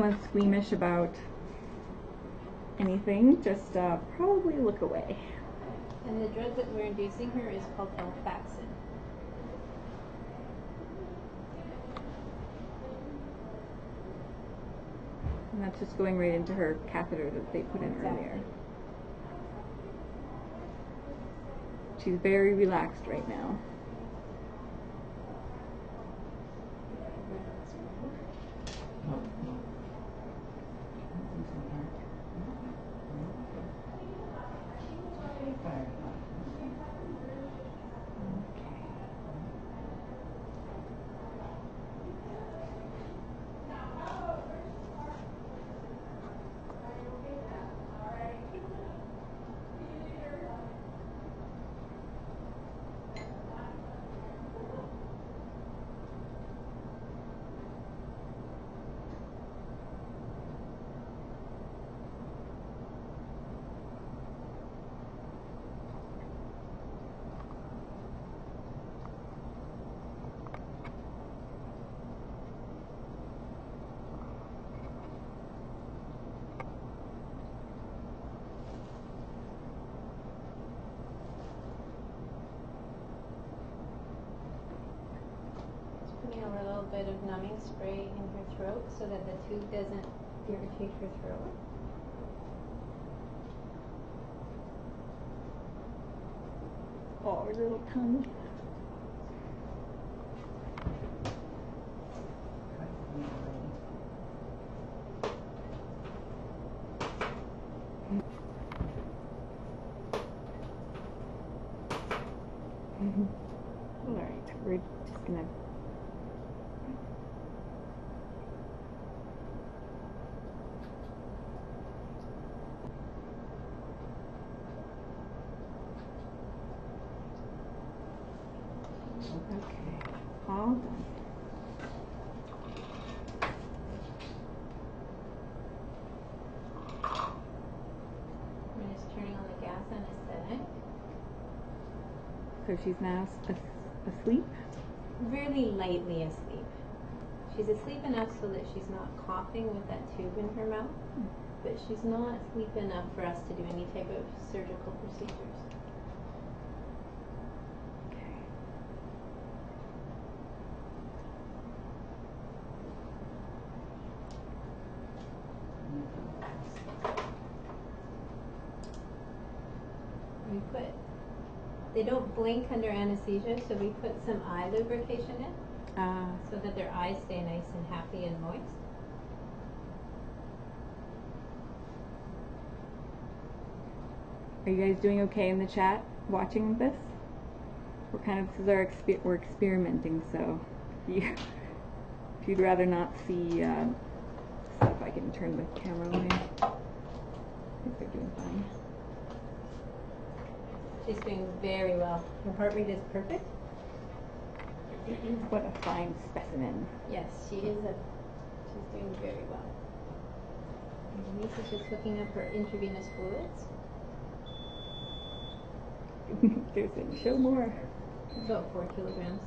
anyone's squeamish about anything, just probably look away. And the drug that we're inducing her is called Elfaxin. And that's just going right into her catheter that they put in earlier. She's very relaxed right now. Putting a little bit of numbing spray in her throat so that the tube doesn't irritate her throat. Oh, her little tongue. All right, we're just gonna. Okay, all done. I'm just turning on the gas anesthetic. So she's now asleep? Really lightly asleep. She's asleep enough so that she's not coughing with that tube in her mouth, but she's not asleep enough for us to do any type of surgical procedures. They don't blink under anesthesia, so we put some eye lubrication in so that their eyes stay nice and happy and moist. Are you guys doing okay in the chat watching this? This is our we're experimenting, so if you'd rather not see, see if I can turn the camera on here. I think they're doing fine. She's doing very well. Her heart rate is perfect. What a fine specimen. Yes, she is. She's doing very well. And Denise is just hooking up her intravenous fluids. Show more. About 4 kilograms.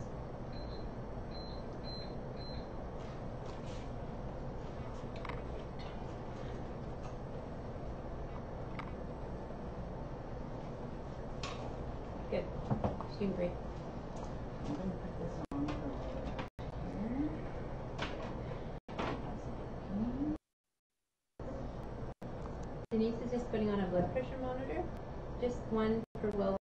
Good. She's doing great. I'm going to put this on here. Denise is just putting on a blood pressure monitor. Just one per well.